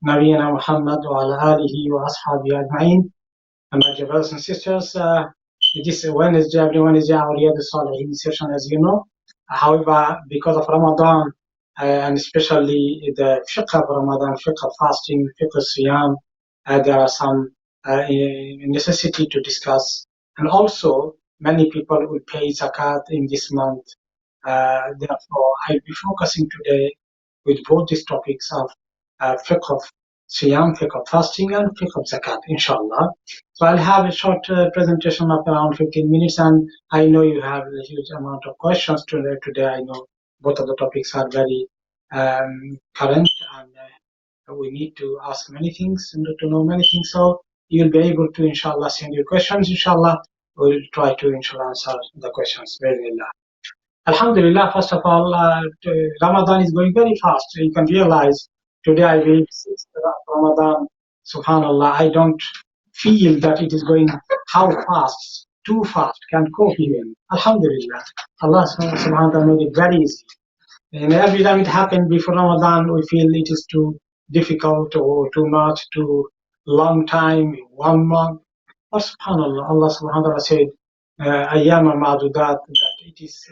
نبينا محمد وعلى آله وأصحابه أجمعين. And my dear brothers and sisters, this Wednesday, every Wednesday, our Riyadh Salihin session, as you know. However, because of Ramadan, and especially the fiqh of Ramadan, fiqh of fasting, fiqh of Siyam, there are some necessity to discuss. And also, many people will pay zakat in this month. Therefore, I'll be focusing today with both these topics of fiqh of Siyam, fiqh of fasting, and fiqh of zakat, inshallah. So I'll have a short presentation of around 15 minutes, and I know you have a huge amount of questions today. I know both of the topics are very current, and we need to ask many things and to know many things. So you'll be able to, inshallah, send your questions. Inshallah, we'll try to, inshallah, answer the questions. Bismillah. Alhamdulillah, first of all, Ramadan is going very fast. You can realize today I read 6th Ramadan. Subhanallah, I don't feel that it is going how fast, too fast, can cope even. Alhamdulillah, Allah subhanahu wa ta'ala made it very easy. And every time it happened before Ramadan, we feel it is too difficult or too much, too long time, 1 month. But subhanallah, Allah subhanahu wa ta'ala said, ayyama ma'dudat, that it is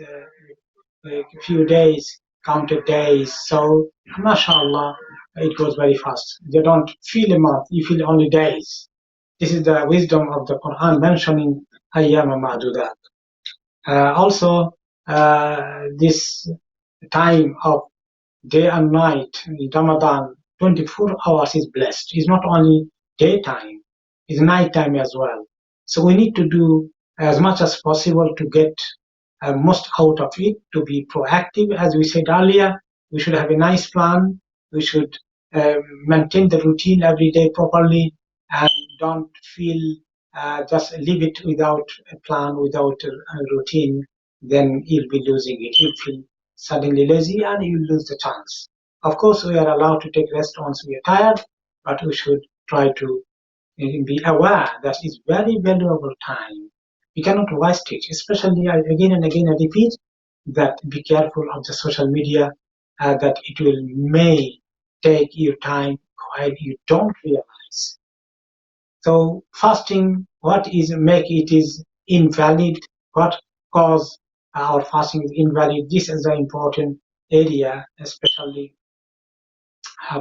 a few days, counted days. So, mashallah, it goes very fast. You don't feel a month, you feel only days. This is the wisdom of the Quran mentioning ayyama ma'dudat. Also, this time of day and night in Ramadan, 24 hours is blessed. It's not only daytime, it's nighttime as well. So we need to do as much as possible to get most out of it, to be proactive. As we said earlier, we should have a nice plan. We should maintain the routine every day properly, and don't feel just leave it without a plan, without a routine. Then you'll be losing it. You'll feel suddenly lazy and you'll lose the chance. Of course, we are allowed to take rest once we are tired, but we should try to be aware that it's very valuable time. We cannot waste it, especially again and again I repeat that be careful of the social media, that it will may take your time while you don't realize. So fasting, what is make it is invalid, what cause our fasting is invalid, this is an important area, especially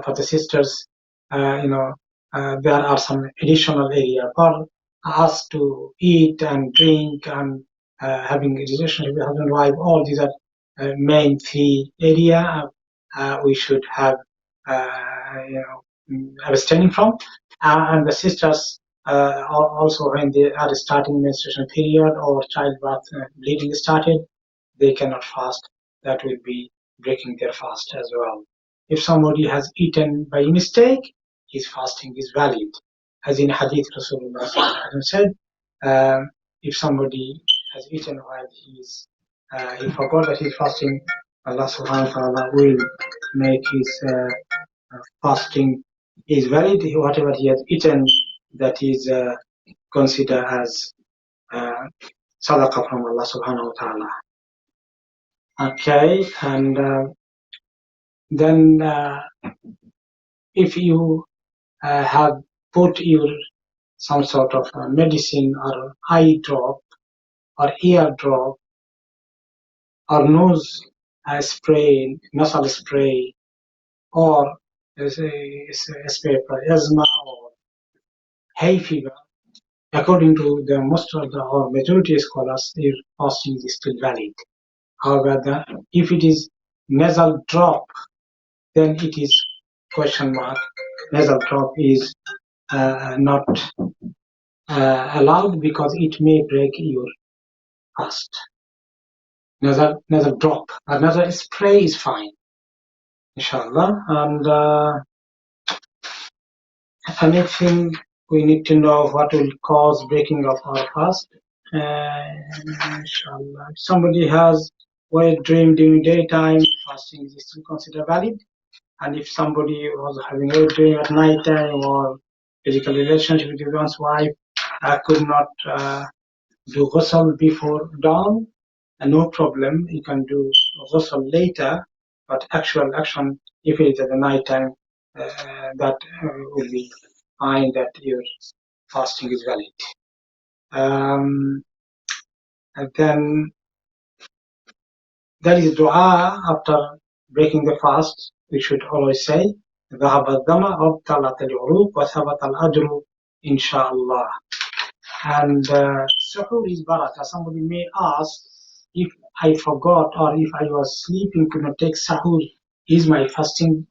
for the sisters. There are some additional area for us to eat and drink and having a relationship with husband and wife. All these are main three area we should have abstaining from. And the sisters also, when they are starting menstruation period or childbirth bleeding started, they cannot fast. That will be breaking their fast as well. If somebody has eaten by mistake, his fasting is valid. As in Hadith Rasulullah said, if somebody has eaten while he forgot that he's fasting, Allah subhanahu wa ta'ala will make his fasting is valid. Whatever he has eaten, that is considered as Sadaqah from Allah subhanahu wa ta'ala. Okay, and then if you have put your some sort of medicine or eye drop or ear drop or nose spray, nasal spray, or a spray for asthma or hay fever, according to the most of the or majority scholars, your fasting is still valid. However, if it is nasal drop, then it is question mark. Nasal drop is not allowed because it may break your fast. Nasal drop, another spray is fine, inshallah. And anything we need to know what will cause breaking of our fast. Inshallah, if somebody has wet dream during daytime, fasting is still considered valid. And if somebody was having a dream at night time or physical relationship with one's wife, could not do ghusl before dawn, no problem, you can do ghusl later, but actual action, if it is at the night time, that will be fine that your fasting is valid. And then there is dua after breaking the fast. We should always say, ذهب الظمأ وابتلت العروق وثبت الأجر إن شاء الله. And suhoor is barakah. Somebody may ask, if I forgot or if I was sleeping, could not take suhoor, is my fasting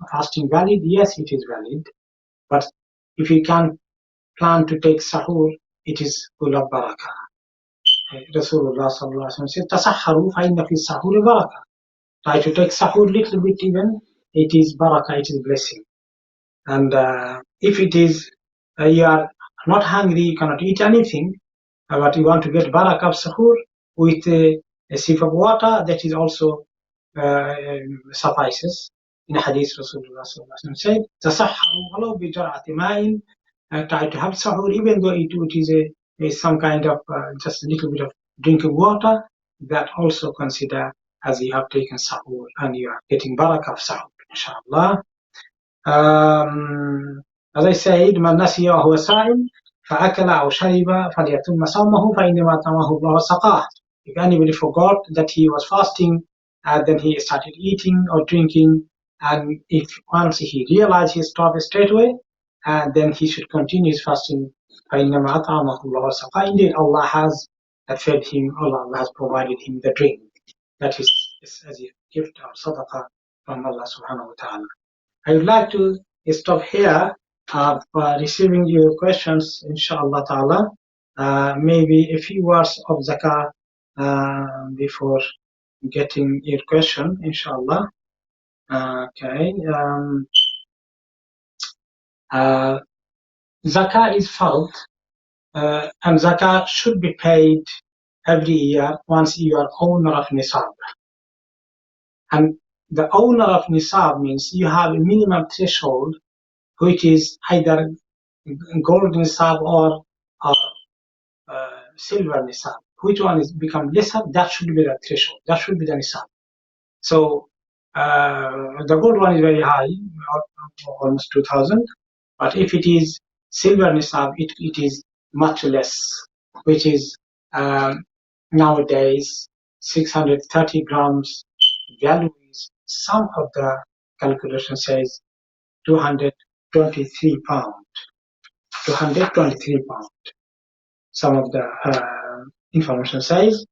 valid? Yes, it is valid. But if you can plan to take suhoor, it is full of barakah. Rasulullah sallallahu alaihi wasallam said, "Tasahharu fa inna fi sahuri barakah." Try to take sahur little bit even. It is barakah. It is blessing. And if it is you are not hungry, you cannot eat anything, but you want to get barakah of sahur with a sip of water, that is also suffices. In hadith, Rasulullah sallallahu alaihi wasallam said, "Tasahharu walau bi jar'ati ma'in." Try to have sahur, even though it is some kind of just a little bit of drinking water. That also consider as you have taken sahur and you are getting barakah of sahur, inshallah. As I said, من نسي وهو صائم فأكل أو شرب فليتم صومه فإنما أطعمه الله وسقاه. If anybody forgot that he was fasting and then he started eating or drinking, and if once he realized he stopped straight away, and then he should continue his fasting. فإنما أطعمه الله وسقاه. Indeed, Allah has fed him, Allah has provided him the drink. That is as a gift or sadaqah from Allah subhanahu wa ta'ala. I would like to stop here for receiving your questions, inshallah ta'ala. Maybe a few words of zakah before getting your question, inshallah. Okay. Zakah is fard, and zakah should be paid every year once you are owner of nisab. And the owner of nisab means you have a minimum threshold, which is either gold nisab or silver nisab. Which one is become lesser? That should be the threshold. That should be the nisab. So the gold one is very high, almost 2,000. But if it is silver nisab, it is much less, which is nowadays 630 grams. Value is, some of the calculation says 223 pound. 223 pound. Some of the information says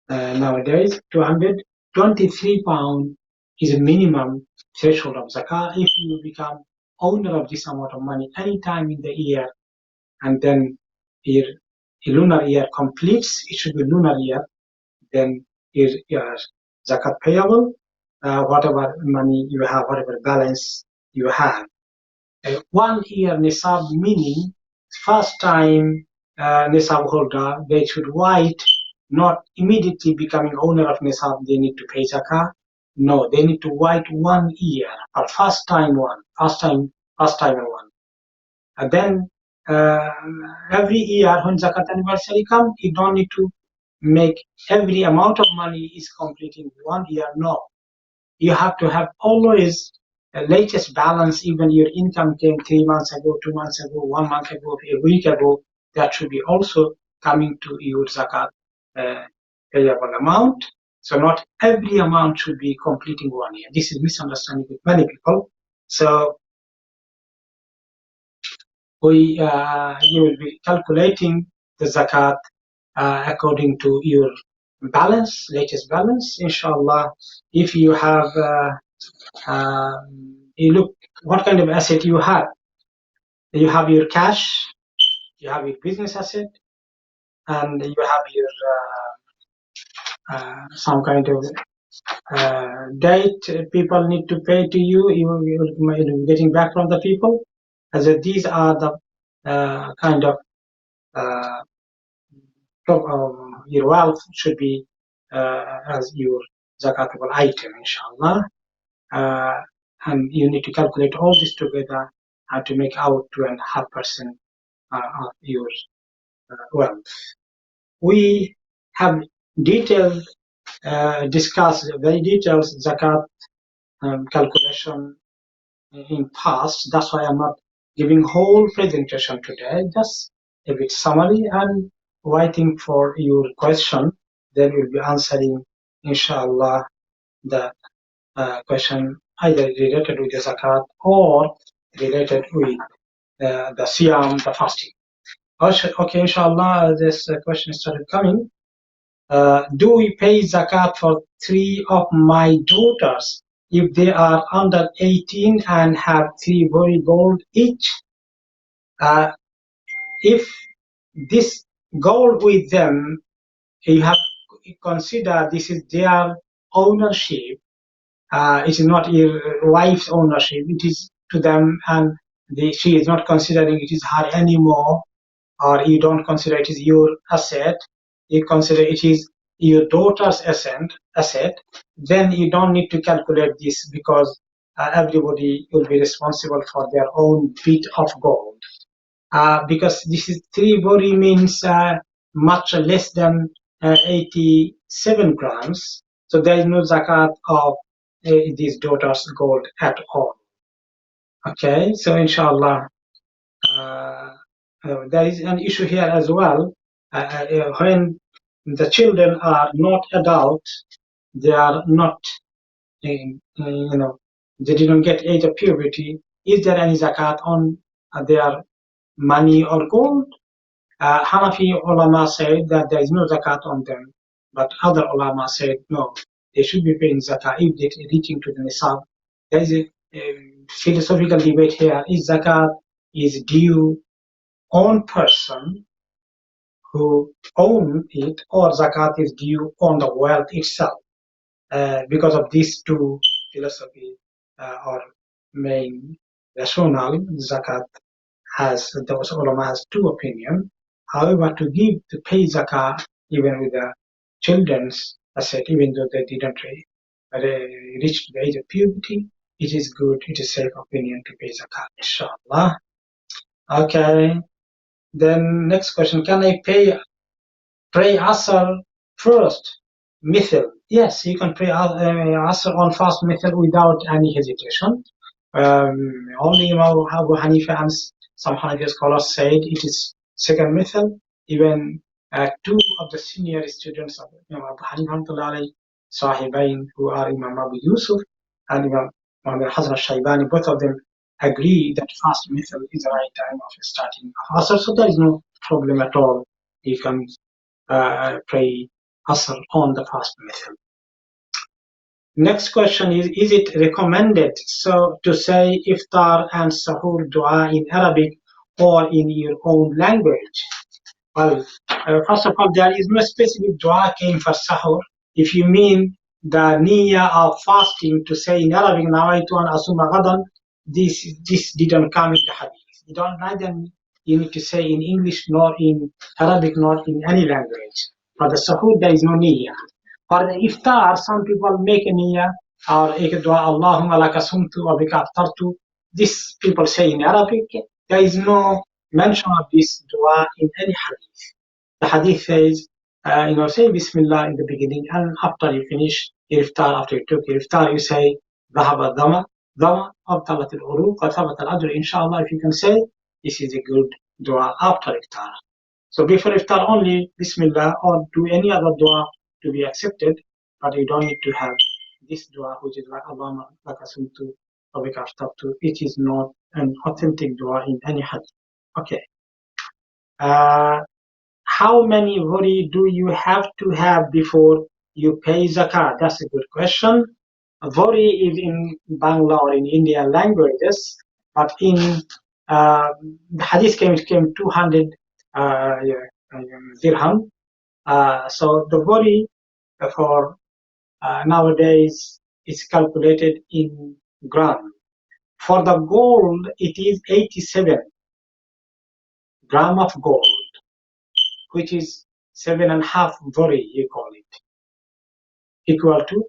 nowadays 223 pound is a minimum threshold of zakah. If you become owner of this amount of money any time in the year, and then your lunar year completes, it should be lunar year, then your zakat payable, whatever money you have, whatever balance you have. 1 year nisab, meaning first time nisab holder, they should wait, not immediately becoming owner of nisab, they need to pay zakah. No, they need to wait 1 year for first time one. And then every year when zakat anniversary comes, you don't need to make every amount of money is completing 1 year. No, you have to have always the latest balance. Even your income came 3 months ago, 2 months ago, 1 month ago, a week ago, that should be also coming to your zakat payable amount. So not every amount should be completing 1 year. This is misunderstanding with many people. So you will be calculating the zakat according to your balance, latest balance, inshallah. If you have you look what kind of asset you have. You have your cash, you have your business asset, and you have your some kind of debt people need to pay to you. You're getting back from the people. As these are the kind of your wealth should be as your zakatable item, inshallah. And you need to calculate all this together and to make out 2.5% of your wealth. We have detailed discussed very detailed zakat calculation in past. That's why I'm not giving whole presentation today, just a bit summary and waiting for your question. Then we'll be answering, inshallah, the question either related with the zakat or related with the siyam, the fasting. Okay, inshallah, this question started coming. Do we pay zakat for 3 of my daughters if they are under 18 and have 3 very gold each? If this gold with them, you have to consider this is their ownership. It is not your wife's ownership. It is to them, and she is not considering it is her anymore, or you don't consider it is your asset. You consider it is your daughter's asset. Then you don't need to calculate this because everybody will be responsible for their own bit of gold. Because this is 3 bori means much less than 87 grams. So there is no zakat of these daughters' gold at all. Okay, so inshallah, there is an issue here as well. When the children are not adults, they are not, they didn't get age of puberty. Is there any zakat on their money or gold? Hanafi ulama said that there is no zakat on them, but other ulama said no, they should be paying zakat if they're reaching to the nisab. There is a philosophical debate here: is zakat is due on person who own it, or zakat is due on the wealth itself? Because of these two philosophy or main rationale, zakat has, those ulama has 2 opinions. However, to pay zakah even with the children's asset, even though they didn't reach the age of puberty, it is good, it is safe opinion to pay zakah, inshallah. Okay, then next question: can I pray Asr first, Mithil? Yes, you can pray Asr on fast Mithil without any hesitation. Only Imam Abu Hanifa and some Hanafi scholars said it is second Mithil. Even 2 of the senior students of Imam Abu Hanifa, Sahibain, who are Imam Abu Yusuf and Imam Muhammad Hasan al-Shaybani, both of them agree that fast Mithil is the right time of starting Asr, so there is no problem at all. You can pray Asr on the fast method. Next question is it recommended to say iftar and sahur dua in Arabic or in your own language? Well, first of all, there is no specific dua came for sahur. If you mean the niyyah of fasting to say in Arabic, nawaitu an asuma gadan, this didn't come in the hadith. You don't neither you need to say in English nor in Arabic nor in any language. For the sahur, there is no niyyah. For the iftar, some people make a niyyah or ek dua Allahumma laka sumtu wa bika aftartu. This people say in Arabic. There is no mention of this dua in any hadith. The hadith says, say Bismillah in the beginning, and after you finish your iftar, after you took your iftar, you say ذهب الظما أبطلت العروق وثبت الأجر. Inshallah, if you can say, this is a good dua after iftar. So before iftar only Bismillah, or do any other dua to be accepted, but you don't need to have this dua which is like Allahumma laka sumtu wa bika aftartu. It is not an authentic dua in any hadith. Okay. How many wari do you have to have before you pay zakat? That's a good question. Wari is in Bangla or in Indian languages, but in the hadith came 200 dirham. So the wari for nowadays is calculated in gram. For the gold, it is 87 gram of gold, which is 7.5 wari, you call it, equal to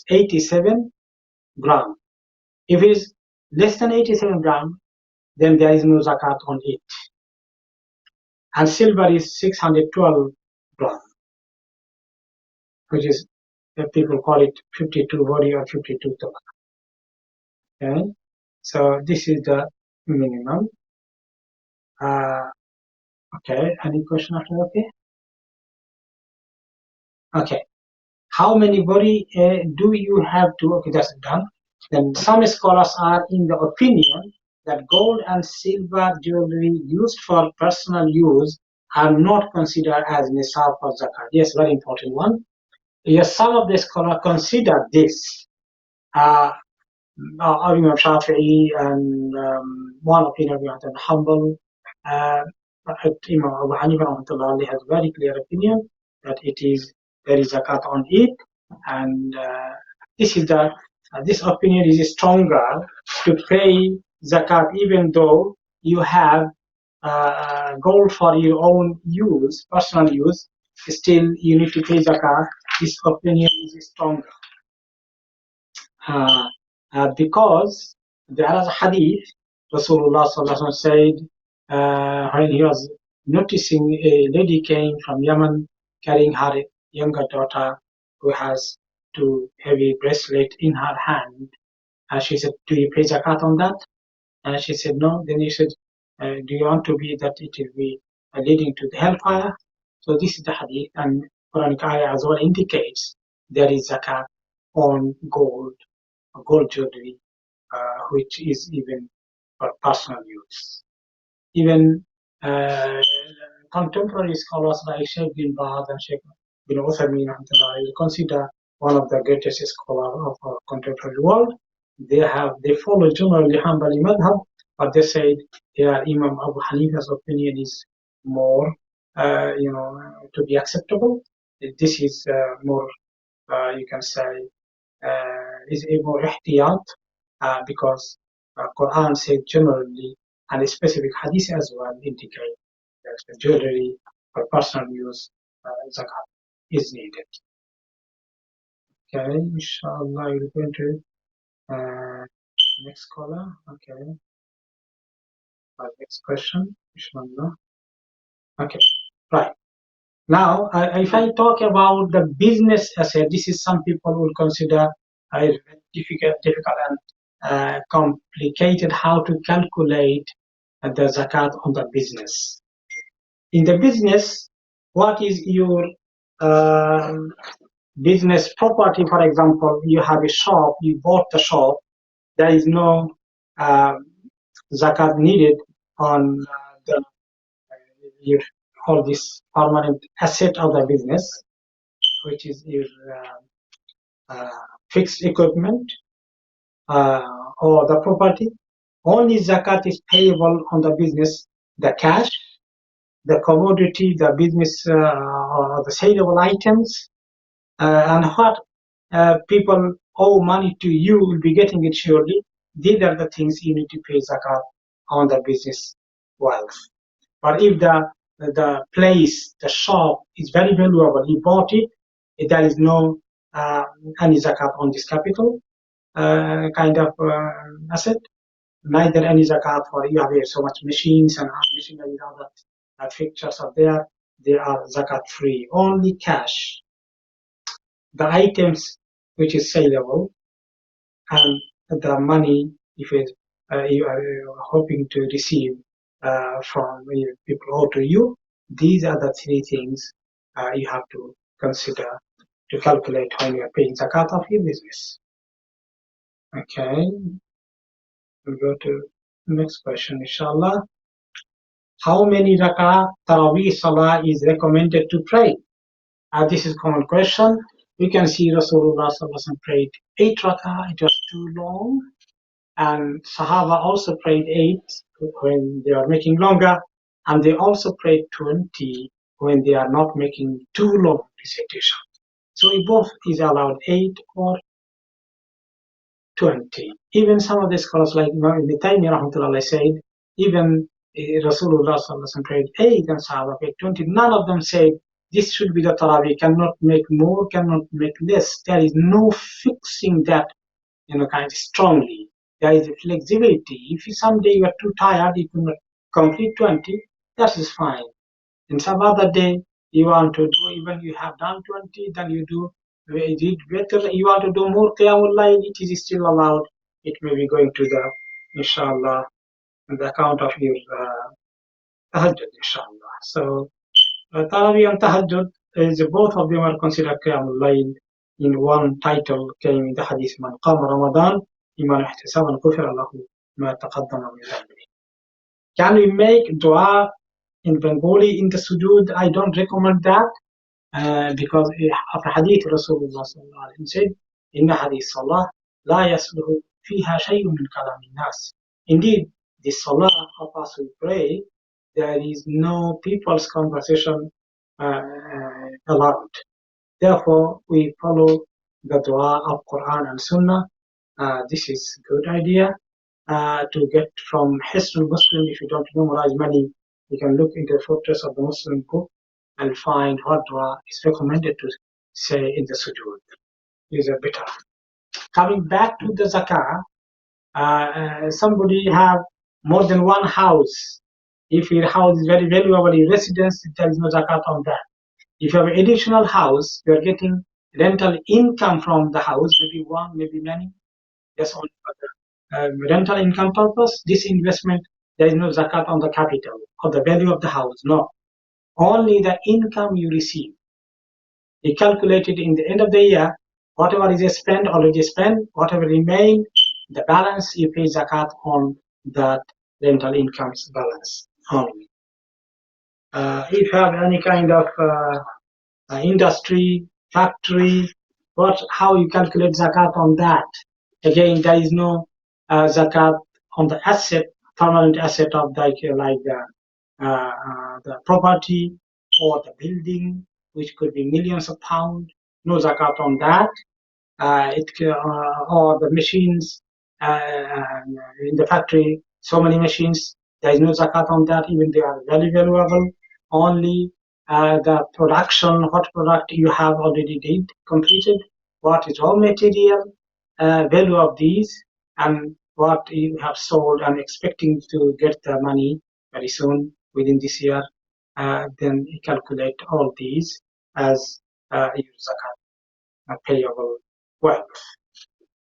87 gram. If it is less than 87 gram, then there is no zakat on it. And silver is 612 gram, which is, people call it 52 wari or 52 tola. Okay? So this is the minimum. Okay, any question after that? Okay. How many body do you have to? Okay, that's done. Then some scholars are in the opinion that gold and silver jewelry used for personal use are not considered as nisab for zakat. Yes, very important one. Yes, some of the scholars consider this. Imam Shafi'i and one opinion we have the humble. Imam Abu Hanifa rahmatullah has very clear opinion that there is zakat on it, and this opinion is stronger to pay zakat even though you have gold for your own use, personal use. Still, you need to pay zakat. This opinion is stronger. Because there is a hadith, Rasulullah said, when he was noticing a lady came from Yemen carrying her younger daughter who has two heavy bracelet in her hand. She said, do you pay zakat on that? And she said, no. Then he said, do you want to be that it will be leading to the hellfire? So this is the hadith, and Quranic ayah as well indicates there is zakat on gold jewelry, which is even for personal use. Even contemporary scholars like Sheikh bin Baz and Sheikh bin Uthaymeen consider one of the greatest scholars of our contemporary world. They follow generally Hanbali madhab, but they said Imam Abu Hanifa's opinion is more, to be acceptable. This is more, you can say, is a more ihtiyat, because Quran said generally, and a specific hadith as well indicate that the jewelry for personal use, zakat is needed. Okay, inshallah, we're going to next caller. Okay, next question, inshallah. Okay, right. Now, if I talk about the business asset, this is some people will consider difficult and complicated how to calculate the zakat on the business. In the business, what is your business property? For example, you have a shop, you bought the shop, there is no zakat needed on the all this permanent asset of the business, which is your fixed equipment or the property. Only zakat is payable on the business, the cash, the commodity, the business or the saleable items, and what people owe money to you will be getting it surely. These are the things you need to pay zakat on the business wealth. But if the place, the shop is very valuable, you bought it, there is no any zakat on this capital kind of asset, neither any zakat for you have so much machines and machinery and other fixtures are there, they are zakat free. Only cash, the items which is saleable, and the money if you are hoping to receive from people owe to you. These are the three things you have to consider to calculate when you are paying zakat of your business. Okay, we'll go to the next question, inshallah. How many rak'ah Tarawih Salah is recommended to pray? This is a common question. We can see Rasulullah prayed 8 rak'ah. It was too long. And Sahaba also prayed 8 when they are making longer. And they also prayed 20 when they are not making too long recitation. So it both is allowed 8 or 20. Even some of the scholars like Ibn Taymiyyah rahmatullah said, even Rasulullah prayed 8 and Sahaba prayed 20. None of them said this should be the Tarawih, cannot make more, cannot make less. There is no fixing that, kind of strongly. There is a flexibility. If someday you are too tired, you cannot complete 20, that is fine. And some other day you want to do, even you have done 20, then you do did better. You want to do more Qiyamul Layl, it is still allowed. It may be going to the inshallah, on the account of your tahajjud, inshallah. So, Tarawih and tahajjud, is both of them are considered Qiyamul Layl. In one title came in the hadith, Man qama Ramadan, iman ihtisaban ghufira lahu ma taqaddama min dhanbihi. Can we make dua in Bengali in the sujood? I don't recommend that. Because of hadith Rasulullah sallallahu alaihi wasallam said, "Inna hadith salah la yasluhu fiha shay'un min kalam nas." Indeed, the salah of us we pray, there is no people's conversation allowed. Therefore, we follow the dua of Quran and Sunnah. This is a good idea to get from Hisnul Muslim. If you don't memorize many, you can look into the fortress of the Muslim book and find what dua is recommended to say in the sujood. These are better. Coming back to the zakah, somebody have more than one house. If your house is very valuable, your residence, there is no zakat on that. If you have an additional house, you are getting rental income from the house, maybe one, maybe many. That's only for the rental income purpose. This investment, there is no zakat on the capital or the value of the house. No, only the income you receive. You calculate it in the end of the year. Whatever is spent, already spent. Whatever remain, the balance you pay zakat on that rental income's balance only. If you have any kind of industry, factory, how you calculate zakat on that? Again, there is no zakat on the asset, permanent asset of the property or the building, which could be millions of pounds. No zakat on that. Or the machines in the factory, so many machines, there is no zakat on that, even they are very valuable. Only the production, what product you have already completed, what is raw material, value of these, and what you have sold and expecting to get the money very soon within this year, then you calculate all these as your zakat payable wealth.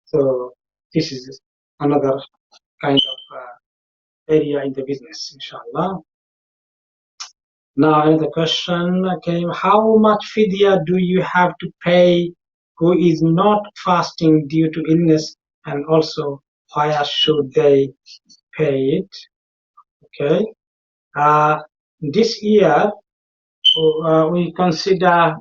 So this is another kind of area in the business, inshallah. Now another question came, how much fidya do you have to pay who is not fasting due to illness, and also where should they pay it? Okay. This year we consider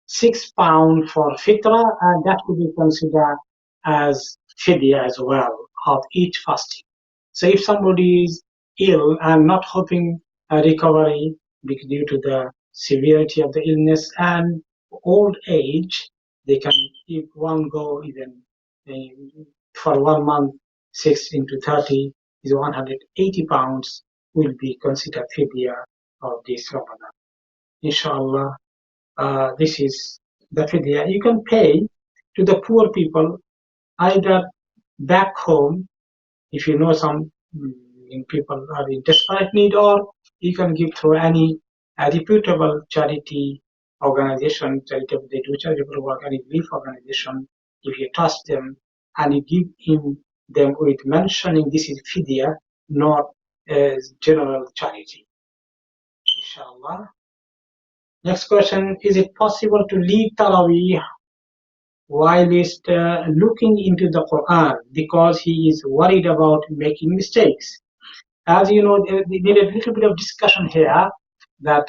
£6 for fitra, and that could be considered as fidya as well of each fasting. So if somebody is ill and not hoping a recovery due to the severity of the illness and old age, they can, if one go even for 1 month, 6 into 30 is £180, will be considered fidya of this Ramadan. Inshallah, this is the fidya. You can pay to the poor people either back home, if you know some people are in desperate need, or you can give through any reputable charity organization, they do charitable work, any relief organization. If you trust them and you give them with mentioning this is fidya, not as general charity. Inshallah. Next question, is it possible to leave Taraweeh while he's looking into the Quran because he is worried about making mistakes? As you know, there is a little bit of discussion here that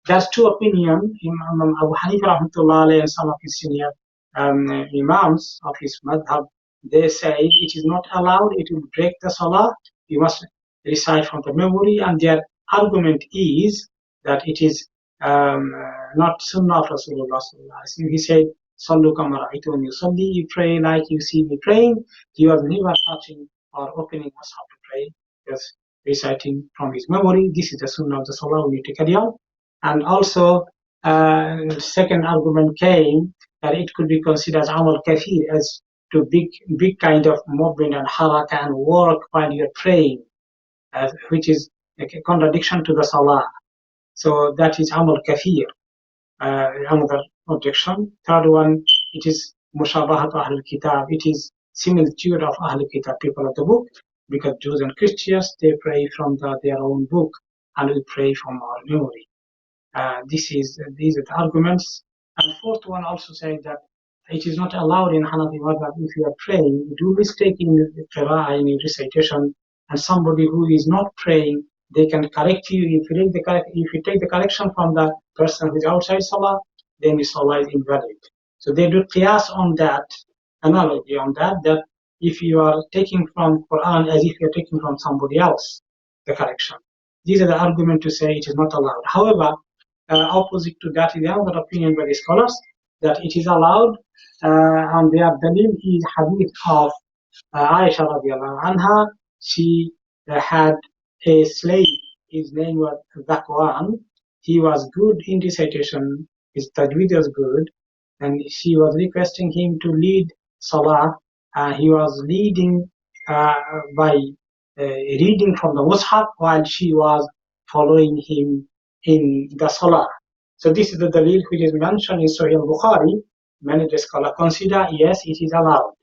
there's two opinions. Imam Abu Hanifa rahmatullah alayhi and some of his senior Imams of his madhab, they say it is not allowed, it will break the salah, you must recite from the memory, and their argument is that it is not sunnah of Rasulullah sallallahu alaihi wasallam. He said, Sallu kama ra'aytumuni usalli, you pray like you see me praying. He was never touching or opening us how to pray, just reciting from his memory. This is the sunnah of the salah we need to carry out. And also, second argument came that it could be considered as amal kafir, as to big kind of movement and haraka and work while you're praying, which is a contradiction to the salah. So that is amal kafir. Another objection. Third one, it is mushabahat ahlul kitab. It is similitude of ahlul kitab, people of the book. because Jews and Christians, they pray from their own book, and we pray from our memory. These are the arguments. And fourth one also says that it is not allowed in Hanafi madhab if you are praying, you do mistake in qira'ah, in recitation, and somebody who is not praying, they can correct you. If you take the correction from the person who is outside salah, then the salah is invalid. So they do qiyas on that, analogy on that, that if you are taking from Quran as if you are taking from somebody else, the correction. These are the argument to say it is not allowed. However, opposite to that is another opinion by the scholars that it is allowed, and their dalil is hadith of Aisha radiallahu anha. She had a slave, his name was Zakwan. He was good in recitation, his tajweed was good, and she was requesting him to lead salah. He was leading by reading from the mushaf while she was following him in the salah. So this is the dalil which is mentioned in Sahih al-Bukhari. Many scholars consider, yes, it is allowed,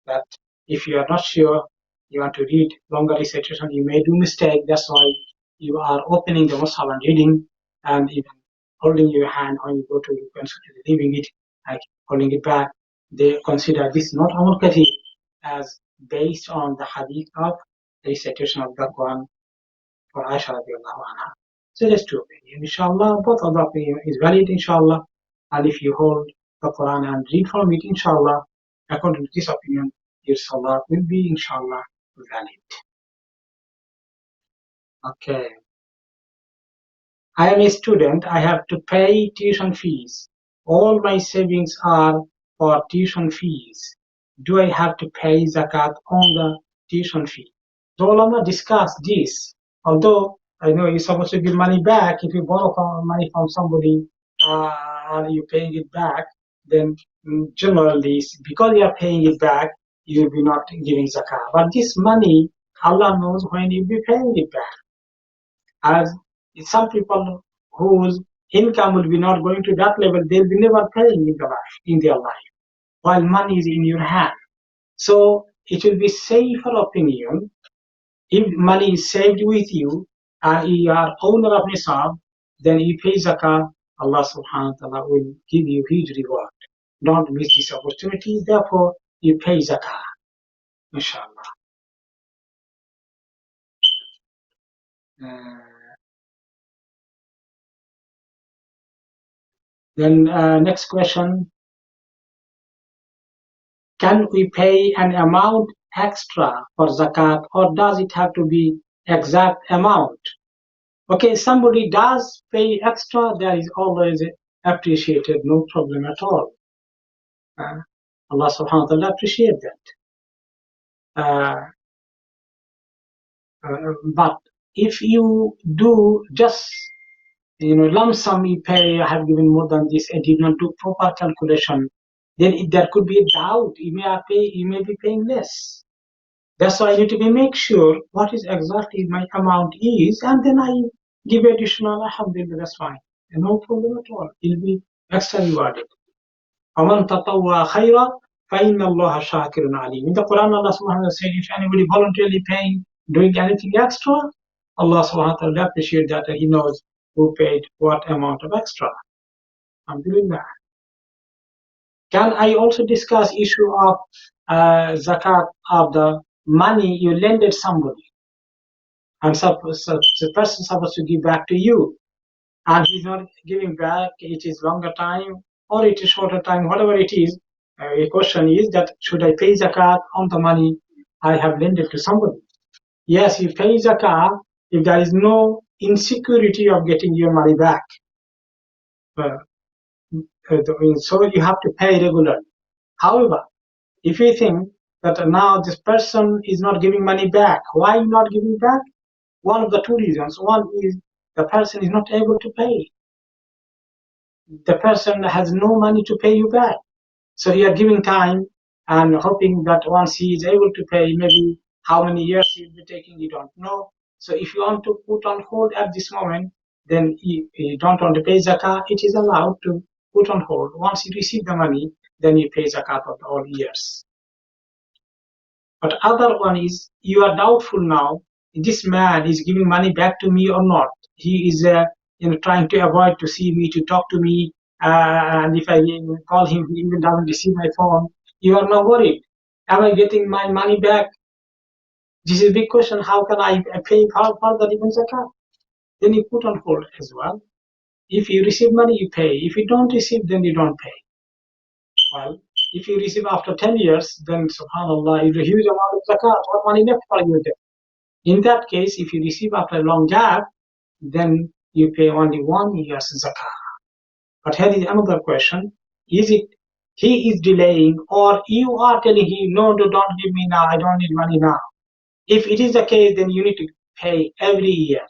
that if you are not sure, you want to read longer recitation, you may do mistake. That's why you are opening the mushaf and reading, and even holding your hand when you go to leaving it, like holding it back. They consider this not amal kathir, as based on the hadith of the recitation of that one for Aisha radiallahu anha. So there's two opinions. Inshallah, both of the opinion is valid, inshallah. And if you hold the Quran and read from it, inshallah, according to this opinion, your salah will be, inshallah, valid. Okay. I am a student. I have to pay tuition fees. All my savings are for tuition fees. Do I have to pay zakat on the tuition fee? The ulama discussed this. Although I know you're supposed to give money back, if you borrow money from somebody and you're paying it back, then generally, because you are paying it back, you will be not giving zakat. But this money, Allah knows when you'll be paying it back. As some people whose income will be not going to that level, they'll be never paying in their life, while money is in your hand. So it will be safer opinion if money is saved with you and you are owner of nisab, then you pay zakah. Allah subhanahu wa ta'ala will give you huge reward. Don't miss this opportunity. Therefore, you pay zakah, inshallah. Then next question. Can we pay an amount extra for zakat, or does it have to be exact amount? Okay, somebody does pay extra, there is always appreciated, no problem at all. Allah subhanahu wa ta'ala appreciate that. But if you do just lump sum, you pay, I have given more than this, I did not do proper calculation, then there could be a doubt. You may be paying less. That's why I need to make sure what is exactly my amount is, and then I give additional. Alhamdulillah, that's fine. And no problem at all. It'll be extra rewarded. وَمَنْ تَطَوَّعَ خَيْرًا فَإِنَّ اللَّهَ شَاكِرٌ عَلِيمٌ. In the Quran, Allah subhanahu wa ta'ala said, if anybody voluntarily paying, doing anything extra, Allah subhanahu wa ta'ala appreciate that, and He knows who paid what amount of extra. Alhamdulillah. Can I also discuss issue of zakat of the money you lended somebody, and the person is supposed to give back to you, and he's not giving back? It is longer time or it is shorter time, whatever it is. A question is that should I pay zakat on the money I have lended to somebody? Yes, you pay zakat if there is no insecurity of getting your money back. So you have to pay regularly. However, if you think that now this person is not giving money back, why not giving back? One of the two reasons. One is the person is not able to pay. The person has no money to pay you back. So you are giving time and hoping that once he is able to pay, maybe how many years he will be taking, you don't know. So if you want to put on hold at this moment, then you don't want to pay zakah, it is allowed to put on hold. Once you receive the money, then you pay zakat of all years. But other one is you are doubtful now. This man is giving money back to me or not. He is trying to avoid to see me, to talk to me, and if I call him, he even doesn't receive my phone. You are not worried. Am I getting my money back? This is a big question. How can I pay further even zakat? Then you put on hold as well. If you receive money, you pay. If you don't receive, then you don't pay. Well, if you receive after 10 years, then subhanAllah, is a huge amount of zakat. What money left for you there? In that case, if you receive after a long gap, then you pay only 1 year's zakat. But here is another question. Is it he is delaying, or you are telling him, no, don't give me now, I don't need money now? If it is the case, then you need to pay every year,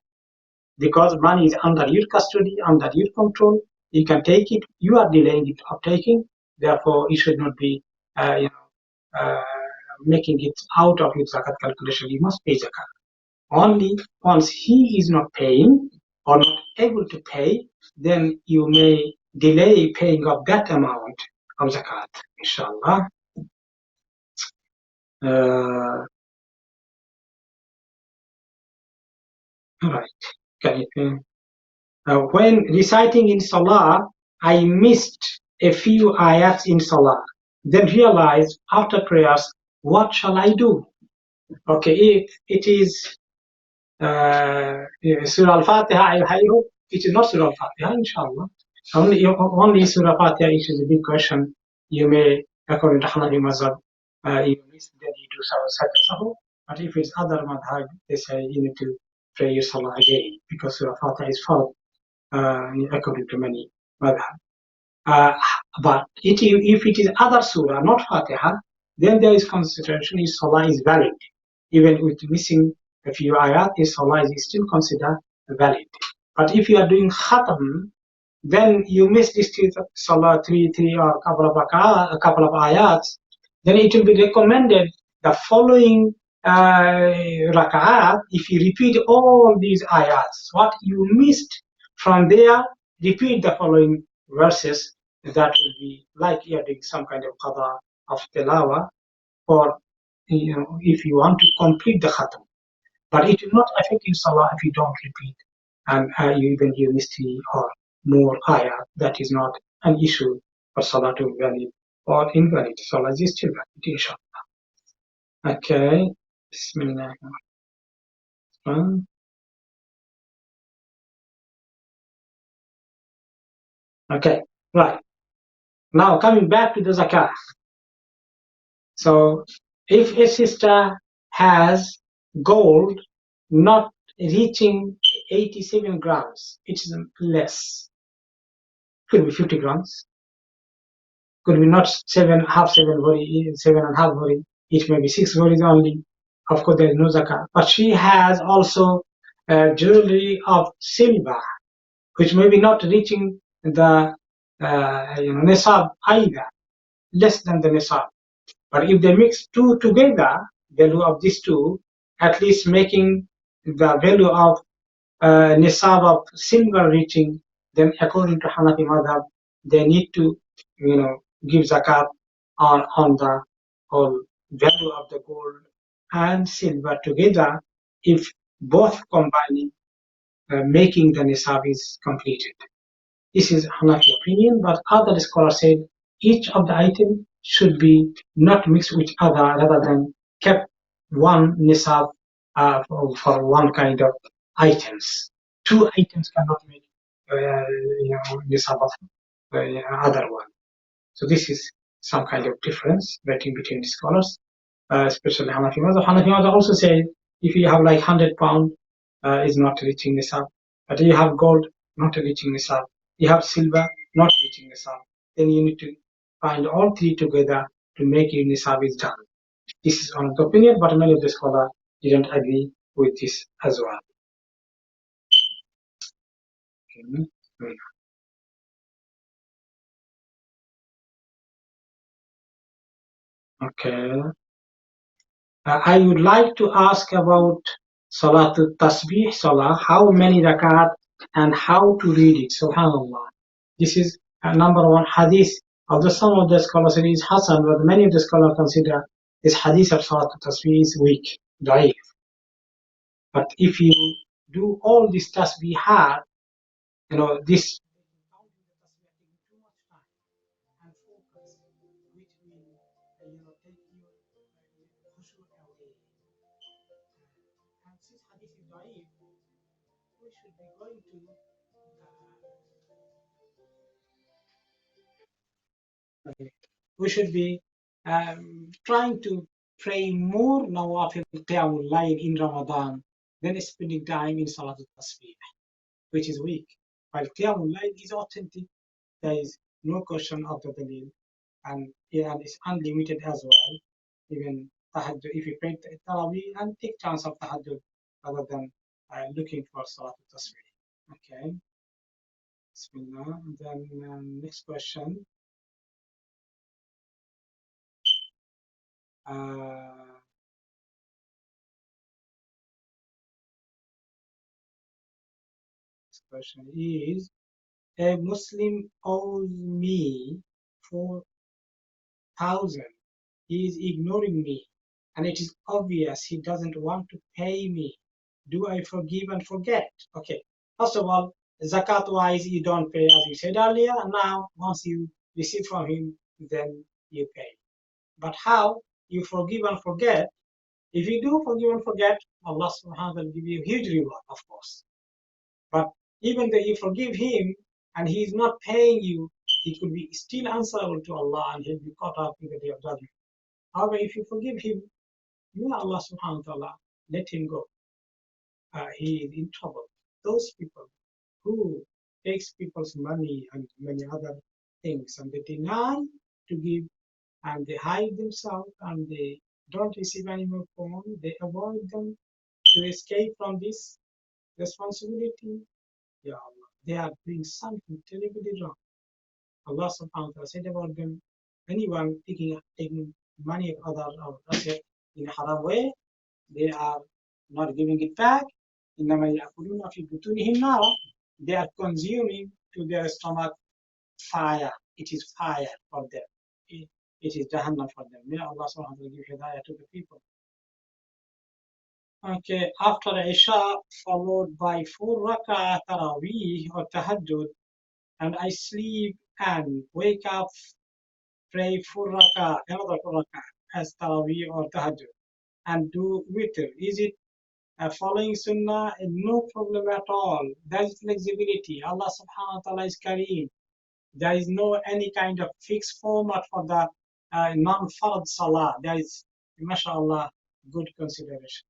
because money is under your custody, under your control. You can take it. You are delaying it of taking. Therefore, you should not be, making it out of your zakat calculation. You must pay zakat. Only once he is not paying or not able to pay, then you may delay paying of that amount of zakat, inshallah. Right. Okay. When reciting in Salah, I missed a few ayats in Salah. Then realized after prayers, what shall I do? Okay, if it is Surah Al-Fatiha, I hope it is not Surah Al-Fatiha, inshallah. Only Surah Al-Fatiha is a big question. You may, according to Hanafi Mazhab, you miss, then you do Salah. But if it's other madhab, they say you need to pray your Salah again, because Surah Al-Fatiha is fard, according to many madhab. But if it is other surah, not Fatiha, then there is consideration, his Salah is valid. Even with missing a few ayat, his Salah is still considered valid. But if you are doing khatam, then you miss this Salah three or a couple of ayats, then it will be recommended the following rak'at, if you repeat all these ayats, what you missed from there, repeat the following verses. That will be like you are doing some kind of qada of tilawa, or if you want to complete the khatam. But it will not affect your salah if you don't repeat, and even you miss 3 or more ayat. That is not an issue for salah to be valid or invalid. Salah is still valid, inshallah. Okay. Bismillah. Okay, right. Now coming back to the zakah. So if a sister has gold not reaching 87 grams, it is less. Could be 50 grams. Could be not 7 vori, 7.5 vori. It may be 6 voris only. Of course, there is no zakah. But she has also jewelry of silver, which may be not reaching the nisab either, less than the nisab. But if they mix two together, value of these two, at least making the value of nisab of silver reaching, then according to Hanafi madhab, they need to, give zakat on the whole value of the gold and silver together, if both combining, making the nisab is completed. This is Hanafi opinion, but other scholars said each of the items should be not mixed with other, rather than kept one nisab for one kind of items. Two items cannot make nisab of other one. So this is some kind of difference between the scholars, especially Hanafi Mazhab. Hanafi Mazhab also say if you have like 100 pound is not reaching nisab, but you have gold not reaching nisab, you have silver not reaching nisab, then you need to find all three together to make your nisab is done. This is one of the opinion, but many of the scholars didn't agree with this as well. Okay. I would like to ask about Salatul Tasbih Salah, how many rakat and how to read it. Subhanallah. This is number one hadith. Although some of the scholars say it is Hassan, but many of the scholars consider this hadith of Salat al-Tasbih is weak, da'if. But if you do all this tasbih hard, this and focus, which will, take your khushu away. And since hadith is da'if, we should be going to we should be trying to pray more nawafil qiyamul layl in Ramadan than spending time in Salat al-Tasbih, which is weak. While qiyamul layl is authentic, there is no question of the dalil, and it's unlimited as well. Even tahajjud, if you pray tarawih and take chance of tahajjud rather than looking for Salat al-Tasbih. Okay. Bismillah. And then next question. Next question is, a Muslim owes me 4,000. He is ignoring me, and it is obvious he doesn't want to pay me. Do I forgive and forget? Okay. First of all, zakat wise, you don't pay as you said earlier, and now once you receive from him, then you pay. But how you forgive and forget? If you do forgive and forget, Allah subhanahu wa ta'ala will give you a huge reward, of course. But even though you forgive him and he is not paying you, he could be still answerable to Allah and he'll be caught up in the day of judgment. However, if you forgive him, may Allah subhanahu wa ta'ala let him go. He is in trouble. Those people who takes people's money and many other things and they deny to give and they hide themselves and they don't receive any more phone, they avoid them to escape from this responsibility. Yeah, Allah, they are doing something terribly wrong. Allah subhanahu wa ta'ala said about them, anyone taking money of others or asset in a haram way, they are not giving it back. They are consuming to their stomach fire. It is fire for them. It is Jahannam for them. May Allah subhanahu wa ta'ala give hidayah to the people. Okay, after Isha followed by 4 rak'ah Taraweeh or Tahajjud, and I sleep and wake up, pray 4 rak'ah, another 4 rak'ah as Taraweeh or Tahajjud, and do witr. Is it following Sunnah? No problem at all. There is flexibility. Allah subhanahu wa ta'ala is Kareem. There is no any kind of fixed format for the non-fard salah. There is, mashallah, good consideration.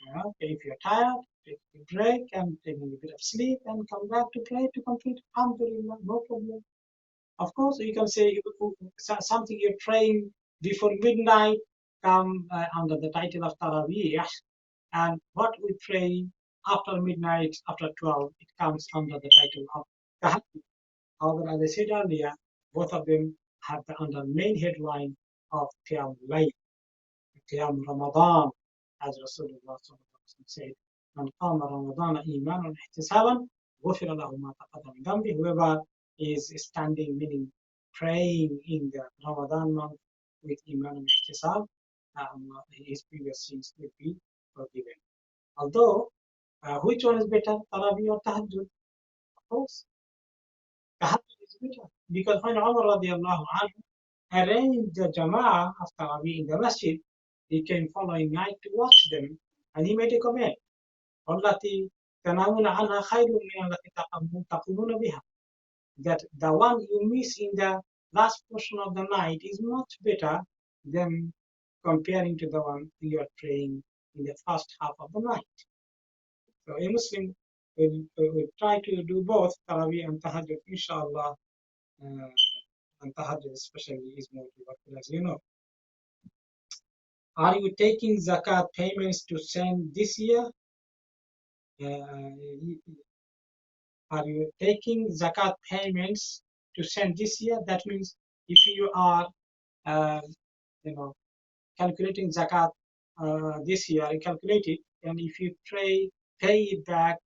Okay, if you're tired, take a break and take a bit of sleep and come back to pray to complete. Alhamdulillah, no problem. Of course, you can say something you're praying before midnight come under the title of Taraweeh, and what we pray after midnight, after 12, it comes under the title of Tahajjud. However, as I said earlier, both of them have the under main headline of Qiyam Layl, Qiyam Ramadan, as Rasulullah said, Man qama Ramadan imanan ihtisaban, ghufira lahu ma taqaddama min dhanbi. Whoever is standing, meaning praying in the Ramadan month with iman and ihtisab, his previous sins will be forgiven. Although, which one is better, Taraweeh or Tahajjud? Of course, Tahajjud is better, because when Umar radiallahu anhu arranged the Jama'ah of Taraweeh in the masjid, he came following night to watch them, and he made a comment, وَالَّتِي تَنَامُونَ عَنْهَا خَيْرٌ مِنَ الَّتِي تَقُومُونَ بِهَا, that the one you miss in the last portion of the night is much better than comparing to the one you are praying in the first half of the night. So a Muslim will try to do both Taraweeh and Tahajjud, inshallah, and Tahajjud especially is more worthwhile, as you know. Are you taking zakat payments to send this year? Are you taking zakat payments to send this year? That means if you are, calculating zakat this year, you calculate it, and if you pay it back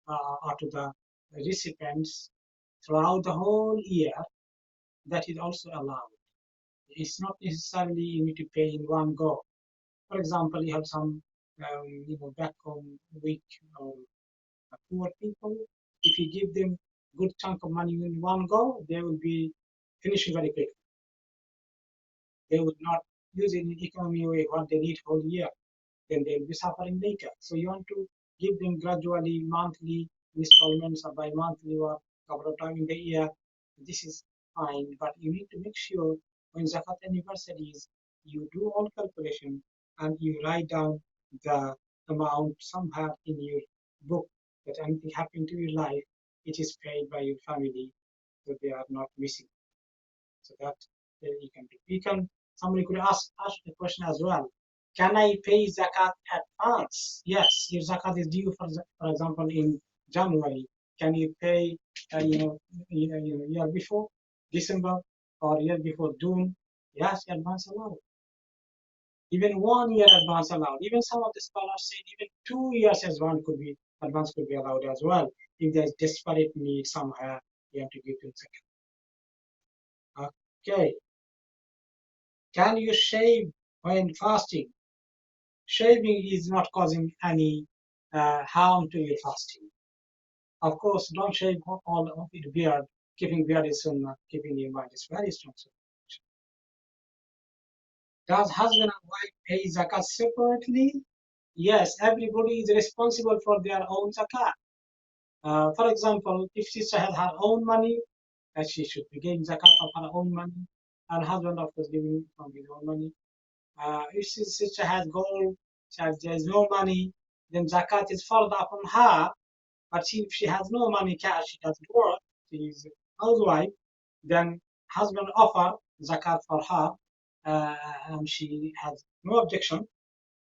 to the recipients throughout the whole year, that is also allowed. it's not necessarily you need to pay in one go. For example, you have some back home weak poor people. If you give them good chunk of money in one go, they will be finishing very quick. They would not use it in economy way what they need whole year. Then they will be suffering later. So you want to give them gradually monthly installments or by monthly or couple of times in the year. This is fine, but you need to make sure when zakat anniversary is, you do all calculation and you write down the amount somewhere in your book that anything happened to your life, it is paid by your family, so they are not missing. So that you can do. You can. Somebody could ask the question as well. Can I pay zakat advance? Yes, your zakat is due for example in January. Can you pay year before December or year before June? Yes, advance allowed. Even 1 year advance allowed. Even some of the scholars say even 2 years advance could be allowed as well. If there's desperate need somewhere, you have to give them zakat. Okay. Can you shave when fasting? Shaving is not causing any harm to your fasting. Of course, don't shave all of your beard. Keeping beard is sunnah. Keeping your mind is very strong. Does husband and wife pay zakat separately? Yes, everybody is responsible for their own zakat. For example, if sister has her own money, she should be giving zakat of her own money, and husband, of course, giving from his own money. If sister has gold, there is no money, then zakat is further upon her. But if she has no money cash, she doesn't work, she is a housewife, then husband offer zakat for her, and she has no objection,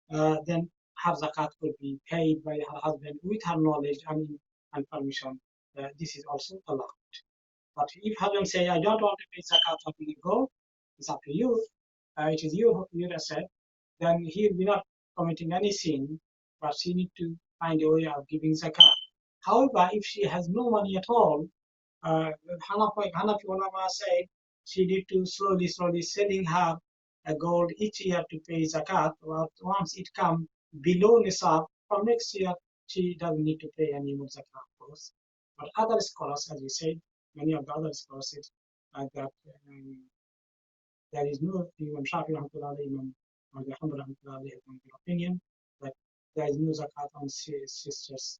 then her zakat could be paid by her husband with her knowledge and permission. This is also allowed. But if husband say, I don't want to pay zakat of the gold, it's up to you. It is your asset. Then he will be not committing any sin, but she need to find a way of giving zakat. However, if she has no money at all, Hanafi ulama said she need to slowly selling her a gold each year to pay zakat. But once it comes below nisab, from next year she doesn't need to pay any more zakat, of course. But other scholars, as we said, many of the other scholars said that there is no Imam Shafi rahmatullah, Imam Ahmad rahmatullah have the opinion that there is no zakat on sisters'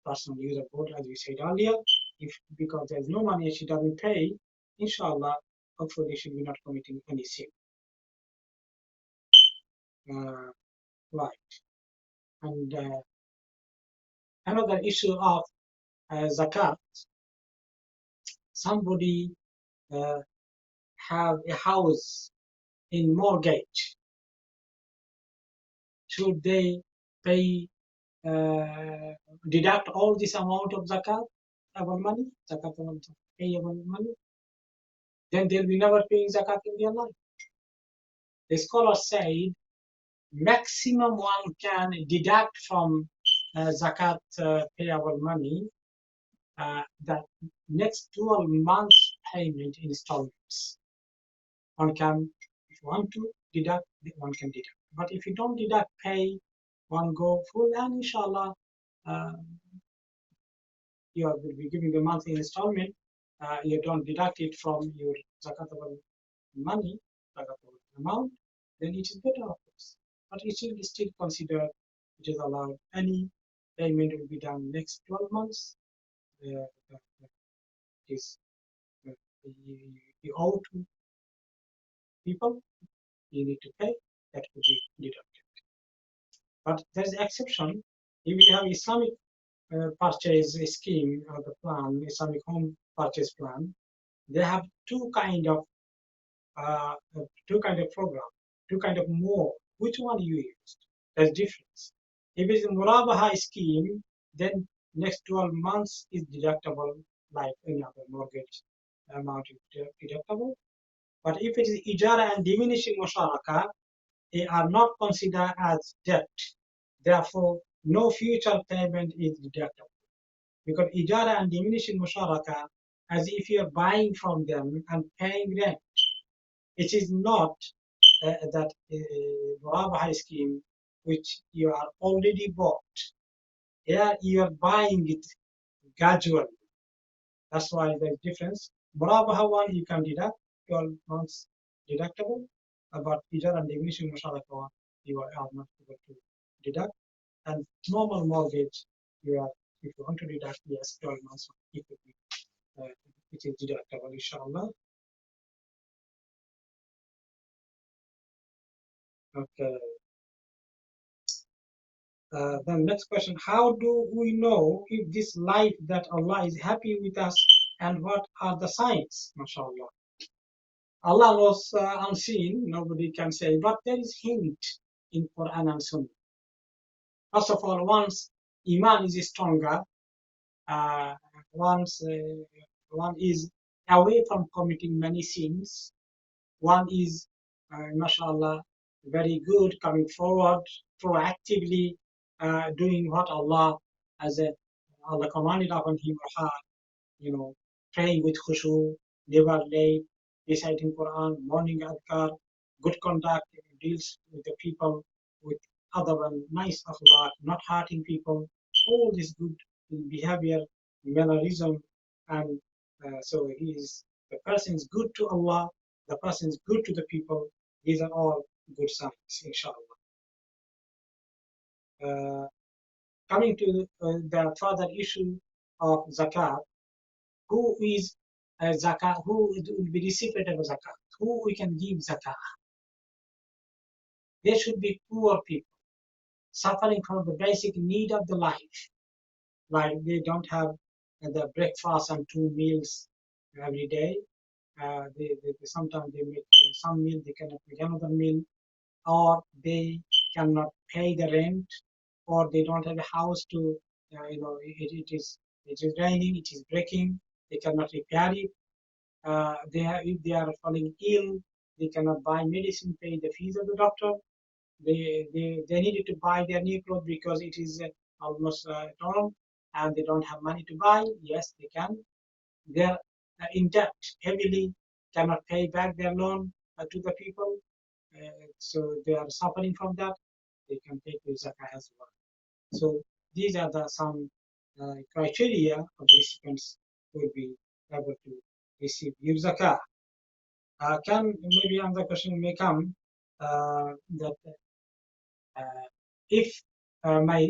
personal use of gold, as we said earlier. If because there is no money, she doesn't pay, inshallah, hopefully she will be not committing any sin. Right. And another issue of zakat, somebody have a house in mortgage. Should they pay, deduct all this amount of zakat, our money, zakat amount of payable money? Then they'll be never paying zakat in their life. The scholar said maximum one can deduct from zakat payable money that next 12 months payment installments. One can, if you want to deduct, one can deduct. But if you don't deduct, pay one go full, and inshallah, you will be giving the monthly installment. You don't deduct it from your zakatable money, zakatable amount, then it is better, of course. But it should be still considered, it is allowed. Any payment will be done next 12 months. You owe to people, you need to pay, that will be deducted. But there's an exception. If you have Islamic purchase scheme or the plan, Islamic home purchase plan, they have two kind of program, two kind of more. Which one you used? There's difference. If it's a Murabaha scheme, then next 12 months is deductible like any other mortgage amount is deductible. But if it is Ijara and diminishing Musharaka, they are not considered as debt. Therefore, no future payment is deductible. Because Ijara and diminishing Musharaka, as if you are buying from them and paying rent. It is not that Murabaha scheme which you are already bought. Here you are buying it gradually. That's why there's difference. Murabaha one you can deduct 12 months deductible, but Ijar and Diminishing Musharaka you are not able to deduct. And normal mortgage, you are, if you want to deduct, yes, 12 months it will be, it is deductible, inshallah. Okay. Then next question, how do we know if this life that Allah is happy with us, and what are the signs? MashaAllah. Allah was unseen, nobody can say, but there is hint in Quran and Sunnah. First of all, once Iman is stronger, uh, once one is away from committing many sins, one is, mashallah, very good, coming forward, proactively doing what Allah as a Allah commanded upon him or her, praying with khushu, never late, reciting Quran, morning adhkar, good conduct, deals with the people, with other one, nice akhlaq, not hurting people, all this good behavior, mannerism, and so the person is good to Allah, the person is good to the people. These are all good signs, inshallah. Coming to the further issue of zakat, who is zakat, who will be recipient of zakat, who we can give zakat. They should be poor people, suffering from the basic need of the life, like they don't have the breakfast and 2 meals every day. Sometimes they make some meal, they cannot make another meal, or they cannot pay the rent, or they don't have a house to, it is raining, it is breaking, they cannot repair it. If they are falling ill, they cannot buy medicine, pay the fees of the doctor. They needed to buy their new clothes because it is almost torn, and they don't have money to buy. Yes, they can. They're in debt heavily, cannot pay back their loan to the people, so they are suffering from that. They can take the zakah as well. So these are some criteria of the recipients who will be able to receive your zakah. Can maybe another question may come that if my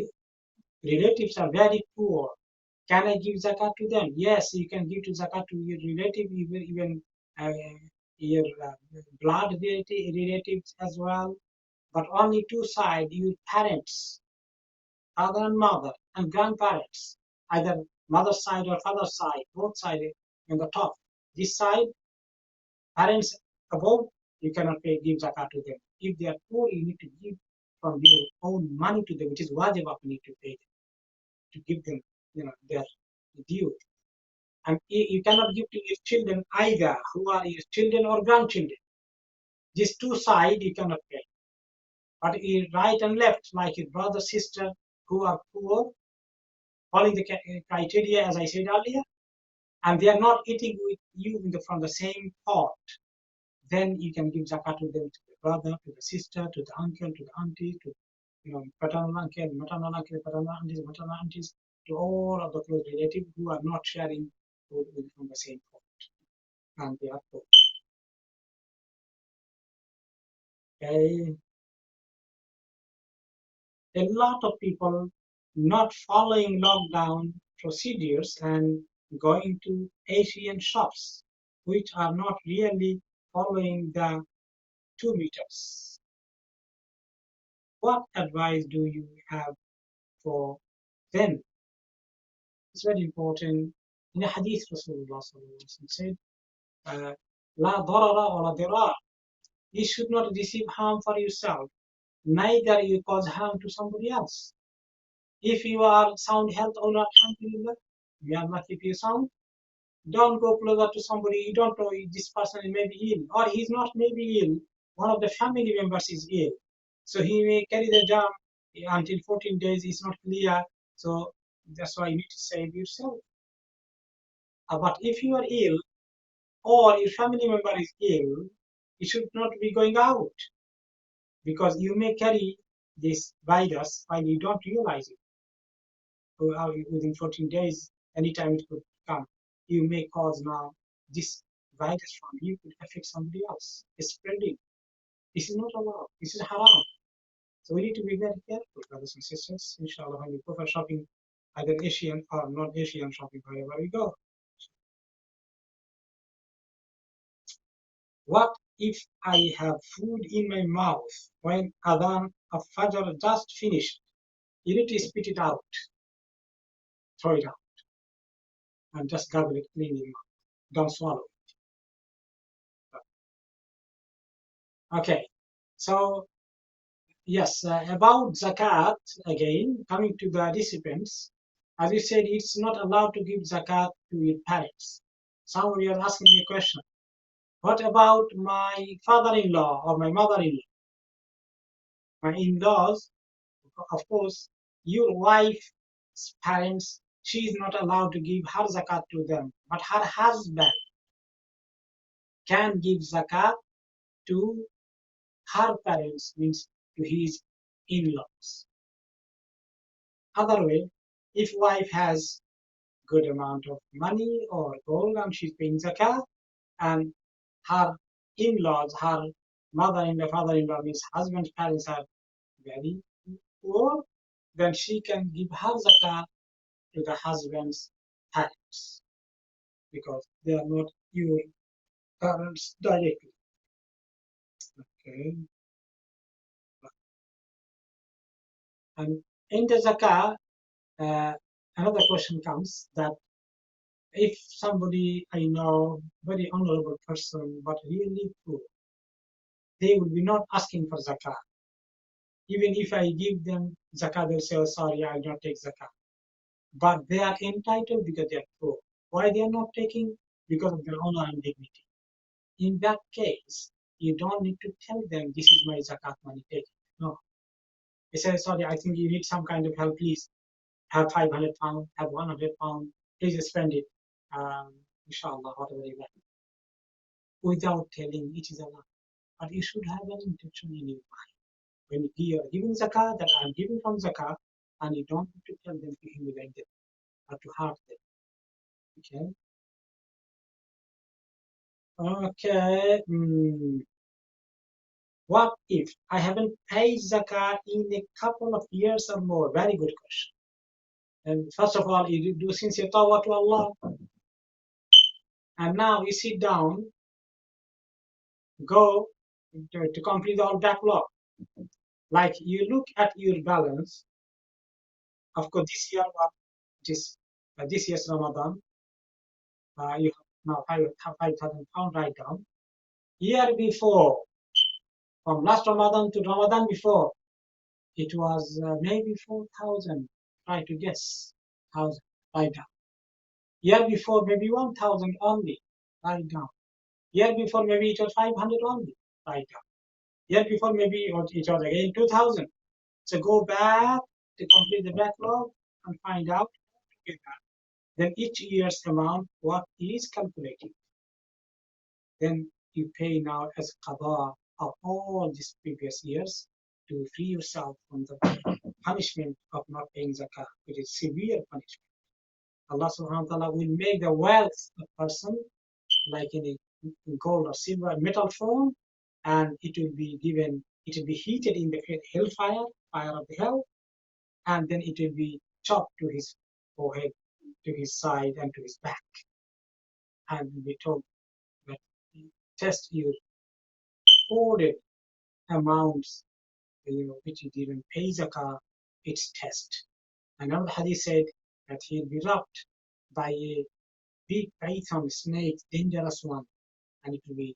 relatives are very poor, can I give zakat to them? Yes, you can give to zakat to your relative, even your blood relatives as well, but only two sides, your parents, father and mother, and grandparents, either mother's side or father's side, both sides in the top. This side, parents above, you cannot give zakat to them. If they are poor, you need to give from your own money to them, which is wajib you need to pay them, to give them, their due. And you cannot give to your children either, who are your children or grandchildren. These two sides you cannot pay. But your right and left, like your brother, sister, who are poor, following the criteria as I said earlier, and they are not eating with you from the same pot, then you can give zakat to them, to the brother, to the sister, to the uncle, to the auntie, to paternal uncle, maternal uncle, maternal aunties, to all of the close relatives who are not sharing food from the same pot, and they are poor. Okay. A lot of people not following lockdown procedures and going to Asian shops, which are not really following the 2 meters. What advice do you have for them? It's very important. In a hadith, Rasulullah said, La darara or la dirar. You should not receive harm for yourself, neither you cause harm to somebody else. If you are sound health or not, alhamdulillah, may Allah keep you sound. Don't go closer to somebody you don't know this person may be ill, or he's not maybe ill. One of the family members is ill, so he may carry the germ until 14 days. It's not clear, so that's why you need to save yourself. But if you are ill or your family member is ill, it should not be going out, because you may carry this virus while you don't realize it. Within 14 days, anytime it could come, you may cause now this virus from you could affect somebody else. It's spreading. This is not allowed. This is haram. So we need to be very careful, brothers and sisters. Inshallah, when we go for shopping, either Asian or non-Asian shopping, wherever we go. What if I have food in my mouth when Adhan of Fajr just finished? You need to spit it out, throw it out, and just gargle it cleanly. Don't swallow it. Okay, so yes, about zakat, again, coming to the recipients, as you said, it's not allowed to give zakat to your parents. Somebody is asking me a question. What about my father-in-law or my mother-in-law? My in-laws, of course, your wife's parents, she is not allowed to give her zakat to them, but her husband can give zakat to her parents, means to his in-laws. Other way, if wife has good amount of money or gold and she's paying zakat, and her in-laws, her mother-in-law, father-in-law, means husband's parents are very poor, then she can give her zakat to the husband's parents, because they are not your parents directly. Okay. And in the zakah, another question comes that if somebody I know, very honorable person, but really poor, they will be not asking for zakah. Even if I give them zakah, they'll say, oh, sorry, I don't take zakah. But they are entitled because they are poor. Why they are not taking? Because of their honor and dignity. In that case, you don't need to tell them, this is my zakat money, take it. No. They say, sorry, I think you need some kind of help, please. Have 500 pounds, have 100 pounds, please spend it. Inshallah, whatever you want. Without telling, it is allowed. But you should have an intention in your mind. When you are giving zakah, that I am giving from zakah, and you don't need to tell them to humiliate them or to hurt them. Okay. What if I haven't paid zakah in a couple of years or more? Very good question. And first of all, you do sincere tawbah to Allah. And now you sit down, go to complete all backlog. Like you look at your balance. Of course, this year, this year's Ramadan, you have now 5,000 pounds right down. Year before, from last Ramadan to Ramadan before, it was maybe 4,000. Try to guess, 1,000 right down. Year before, maybe 1,000 only, right down. Year before, maybe it was 500 only, right down. Year before, maybe it was again 2,000. So go back to complete the backlog and find out. Then each year's amount, what is calculated. Then you pay now as qada of all these previous years to free yourself from the punishment of not paying zakah, which is severe punishment. Allah subhanahu wa ta'ala will make the wealth of a person like in gold or silver, metal form, and it will be given, it will be heated in the hellfire, fire of the hell, and then it will be chopped to his forehead, to his side, and to his back. And we told that test your hoarded amounts, which you didn't pay zakah, it's test. Another hadith said that he'll be robbed by a big python snake, dangerous one, and it will be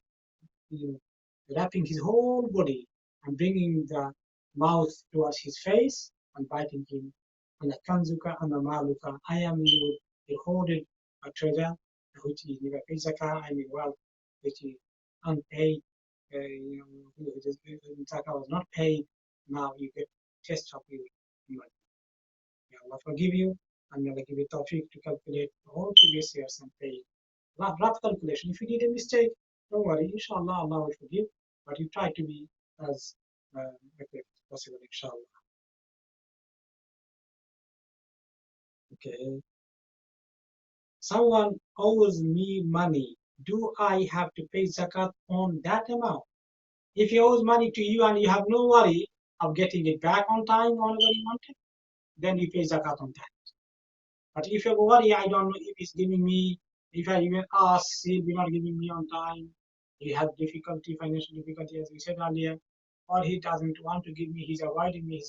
wrapping his whole body and bringing the mouth towards his face and biting him. And the kanzuka and the maluka, I am your hoarded treasure, which is never paid zakah, I mean wealth, which is unpaid, zakah was not paid, now you get test of your money. May Allah forgive you, and may Allah give you tawfiq to calculate all previous years and pay. Rough calculation. If you did a mistake, Don't worry, inshallah, Allah will forgive, but you try to be as effective as possible, inshallah. Okay. Someone owes me money. Do I have to pay zakat on that amount? If he owes money to you and you have no worry of getting it back on time whenever you want it, then you pay zakat on that. But if you worry, I don't know if he's giving me, if I even ask, he'll be not giving me on time. He has difficulty, financial difficulty, as we said earlier, or he doesn't want to give me, he's avoiding me,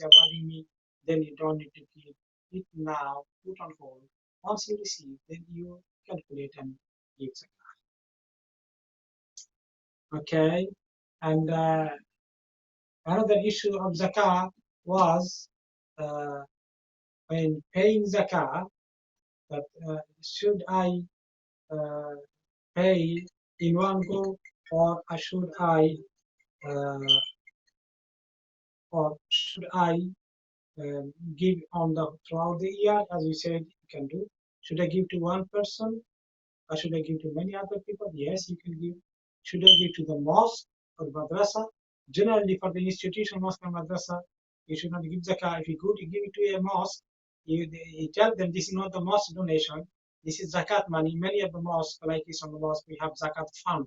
then you don't need to keep it now, put on hold. Once you receive, then you calculate and give zakat. Okay, and another issue of zakat was uh, when paying zakat, that should I uh, pay in one go, or should uh, I give on the throughout the year, as we said you can do? Should I give to one person, or should I give to many other people? Yes, you can give. Should I give to the mosque or madrasa? Generally, for the institution, mosque and madrasa, you should not give zakah. If you go to give it to a mosque, you tell them this is not the mosque donation. This is zakat money. Many of the mosques, like this on the mosque, we have zakat fund.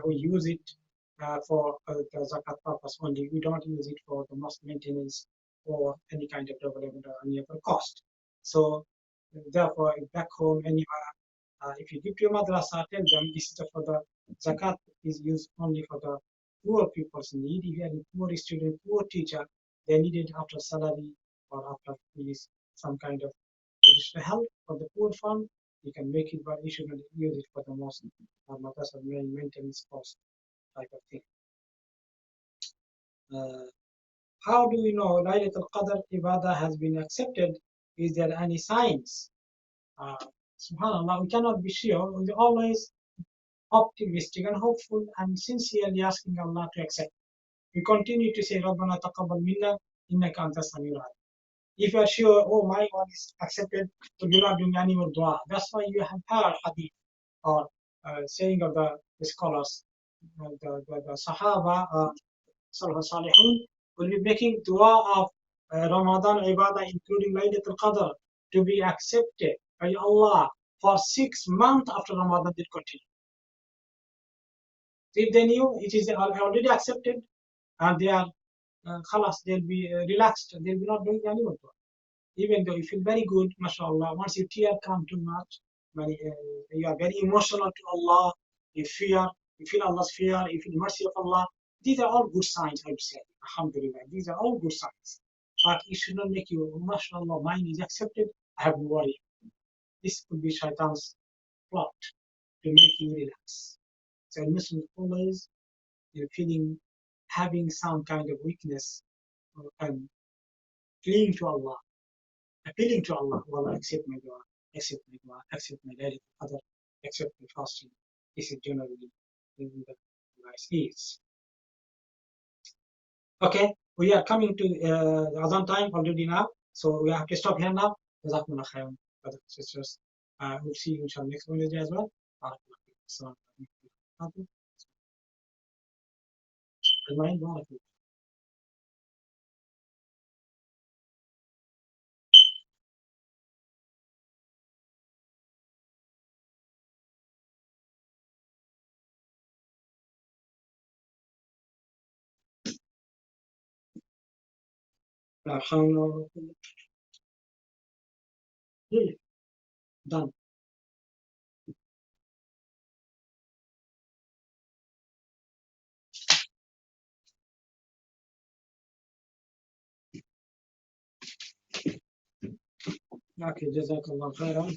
We use it for the zakat purpose only. We don't use it for the mosque maintenance or any kind of development or any other cost. So therefore, back home, anywhere, if you give to your madrasa, tell them this is for the zakat is used only for the poor people's need. If you have a poor student, poor teacher, they need it after salary or after fees, some kind of additional help for the poor fund. You can make it, but you should not use it for the mosque or madrasa maintenance cost type of thing. Uh, how do we know Laylatul Qadr ibadah has been accepted? Is there any signs? Uh, Subhanallah, we cannot be sure. We're always optimistic and hopeful and sincerely asking Allah to accept. We continue to say, Rabbana taqabbal minna innaka anta samiul alim. If you are sure, oh, my one is accepted, so you're not doing any more dua. That's why you have heard hadith or saying of the scholars, the Sahaba, Salihun, will be making dua of Ramadan ibadah, including Laylatul Qadr, to be accepted by Allah for 6 months after Ramadan did continue. If they knew it is already accepted and they are khalas, they'll be relaxed, they'll be not doing any more dua. Even though you feel very good, mashallah, once your tear come too much, you are very emotional to Allah, you feel Allah's fear, you feel mercy of Allah. These are all good signs, I would say. Alhamdulillah, these are all good signs. But it should not make you, mashallah, mine is accepted, I have no worry. This could be shaitan's plot to make you relax. So Muslims always feeling, having some kind of weakness and clinging to Allah, appealing to Allah, Allah accept my dua, accept my dua, accept my daily other, accept my fasting. This is generally the advice is. Okay, we are coming to the Adhan time already now, so we have to stop here now. Jazakumullah khairan, brothers and sisters. We'll see you inshallah next Wednesday as well. Assalamu alaikum. Done. Okay, Jazakallah khairan.